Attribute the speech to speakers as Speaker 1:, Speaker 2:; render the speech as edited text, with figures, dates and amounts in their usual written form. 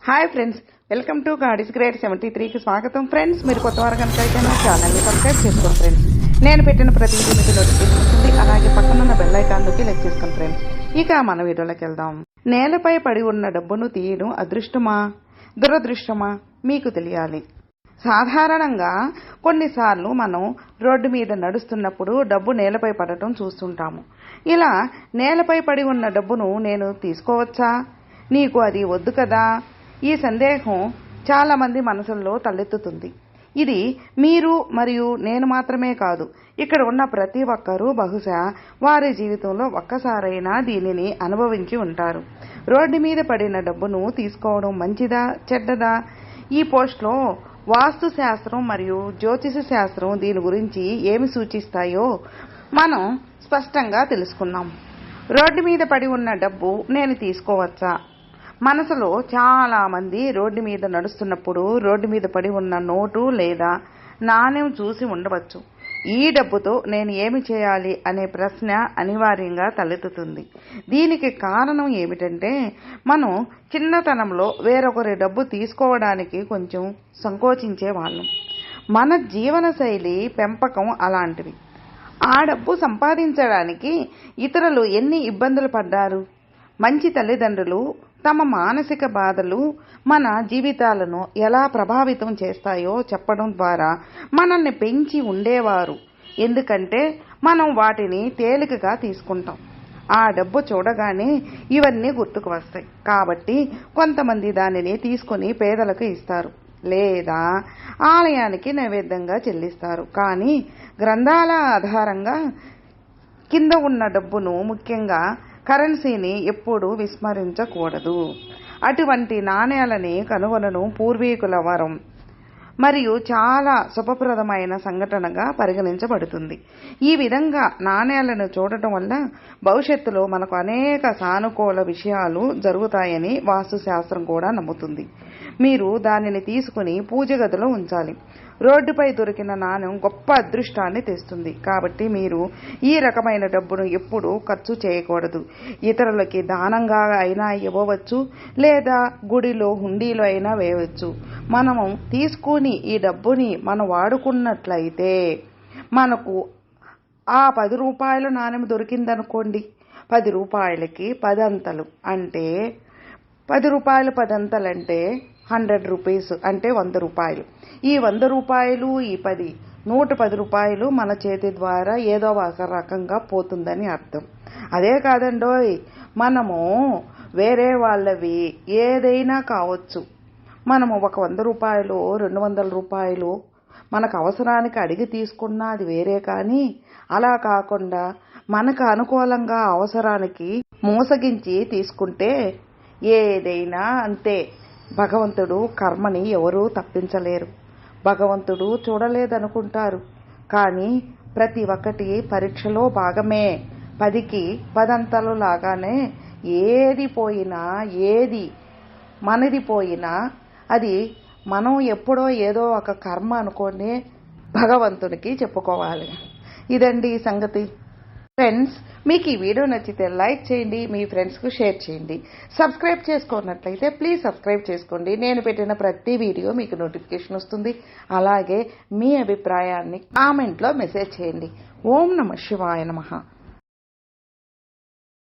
Speaker 1: Hi friends, welcome to గాడీస్ great 73కి స్వాగతం. ఫ్రెండ్స్, మీరు కొత్త వారు కనుక అయితే నా ఛానల్ని సబ్స్క్రైబ్ చేసుకోండి ఫ్రెండ్స్. నేను పెట్టిన ప్రతి వీడియో మీకు నోటిఫికేషన్ వస్తుంది. అలాగే పక్కనున్న బెల్ ఐకాన్లోకి క్లిక్ చేసుకోండి ఫ్రెండ్స్. ఇక మన వీడియోలోకి వెళ్దాం. నేలపై పడి ఉన్న డబ్బును తీయడం అదృష్టమా దురదృష్టమా మీకు తెలియాలి. సాధారణంగా కొన్నిసార్లు మనం రోడ్డు మీద నడుస్తున్నప్పుడు డబ్బు నేలపై పడటం చూస్తుంటాము. ఇలా నేలపై పడి ఉన్న డబ్బును నేను తీసుకోవచ్చా, నీకు అది వద్దు కదా, ఈ సందేహం చాలామంది మనసుల్లో తలెత్తుతుంది. ఇది మీరు మరియు నేను మాత్రమే కాదు, ఇక్కడ ఉన్న ప్రతి ఒక్కరూ బహుశా వారి జీవితంలో ఒక్కసారైనా దీనిని అనుభవించి ఉంటారు. రోడ్డు మీద పడిన డబ్బును తీసుకోవడం మంచిదా చెడ్డదా? ఈ పోస్ట్లో వాస్తు శాస్త్రం మరియు జ్యోతిష శాస్త్రం దీని గురించి ఏమి సూచిస్తాయో మనం స్పష్టంగా తెలుసుకున్నాం. రోడ్డు మీద పడి ఉన్న డబ్బు నేను తీసుకోవచ్చా? మనసులో చాలా మంది రోడ్డు మీద నడుస్తున్నప్పుడు రోడ్డు మీద పడి ఉన్న నోటు లేదా నాణ్యం చూసి ఉండవచ్చు. ఈ డబ్బుతో నేను ఏమి చేయాలి అనే ప్రశ్న అనివార్యంగా తలెత్తుతుంది. దీనికి కారణం ఏమిటంటే, మనం చిన్నతనంలో వేరొకరి డబ్బు తీసుకోవడానికి కొంచెం సంకోచించే వాళ్ళం. మన జీవనశైలి పెంపకం అలాంటివి. ఆ డబ్బు సంపాదించడానికి ఇతరులు ఎన్ని ఇబ్బందులు పడ్డారు. మంచి తల్లిదండ్రులు తమ మానసిక బాధలు మన జీవితాలను ఎలా ప్రభావితం చేస్తాయో చెప్పడం ద్వారా మనల్ని పెంచి ఉండేవారు. ఎందుకంటే మనం వాటిని తేలికగా తీసుకుంటాం. ఆ డబ్బు చూడగానే ఇవన్నీ గుర్తుకు వస్తాయి. కాబట్టి కొంతమంది దానిని తీసుకుని పేదలకు ఇస్తారు లేదా ఆలయానికి నైవేద్యంగా చెల్లిస్తారు. కానీ గ్రంథాల ఆధారంగా కింద ఉన్న డబ్బును, ముఖ్యంగా కరెన్సీని ఎప్పుడూ విస్మరించకూడదు. అటువంటి నాణేలని కనుగొనడం పూర్వీకుల వరం మరియు చాలా శుభప్రదమైన సంఘటనగా పరిగణించబడుతుంది. ఈ విధంగా నాణేలను చూడటం వల్ల భవిష్యత్తులో మనకు అనేక సానుకూల విషయాలు జరుగుతాయని వాస్తుశాస్త్రం కూడా నమ్ముతుంది. మీరు దానిని తీసుకుని పూజ గదిలో ఉంచాలి. రోడ్డుపై దొరికిన నాణ్యం గొప్ప అదృష్టాన్ని తెస్తుంది. కాబట్టి మీరు ఈ రకమైన డబ్బును ఎప్పుడూ ఖర్చు చేయకూడదు. ఇతరులకి దానంగా అయినా ఇవ్వవచ్చు లేదా గుడిలో హుండీలో అయినా వేయవచ్చు. మనము తీసుకుని ఈ డబ్బుని మనం వాడుకున్నట్లయితే మనకు ఆ 10 రూపాయల నాణ్యం దొరికిందనుకోండి, 10 రూపాయలకి 10 అంతలు అంటే 10 రూపాయలు 10 అంతలు అంటే 100 రూపీస్ అంటే 100 రూపాయలు. ఈ 100 రూపాయలు, ఈ 110 రూపాయలు మన చేతి ద్వారా ఏదో ఒక రకంగా పోతుందని అర్థం. అదే కాదండోయ్, మనము వేరే వాళ్ళవి ఏదైనా కావచ్చు, మనము ఒక 100 రూపాయలు 200 రూపాయలు మనకు అవసరానికి అడిగి తీసుకున్నా అది వేరే. కానీ అలా కాకుండా మనకు అనుకూలంగా అవసరానికి మోసగించి తీసుకుంటే ఏదైనా అంతే. భగవంతుడు కర్మని ఎవరూ తప్పించలేరు. భగవంతుడు చూడలేదనుకుంటారు, కానీ ప్రతి ఒక్కటి పరీక్షలో భాగమే. 10కి 10 అంతలు లాగానే ఏది పోయినా, ఏది మనది పోయినా అది మనం ఎప్పుడో ఏదో ఒక కర్మ అనుకొని భగవంతునికి చెప్పుకోవాలి. ఇదండి ఈ సంగతి. ఫ్రెండ్స్, మీకు ఈ వీడియో నచ్చితే లైక్ చేయండి, మీ ఫ్రెండ్స్కు షేర్ చేయండి. సబ్స్క్రైబ్ చేసుకున్నట్లయితే ప్లీజ్ సబ్స్క్రైబ్ చేసుకోండి. నేను పెట్టిన ప్రతి వీడియో మీకు నోటిఫికేషన్ వస్తుంది. అలాగే మీ అభిప్రాయాన్ని కామెంట్లో మెసేజ్ చేయండి. ఓం నమః శివాయ నమః.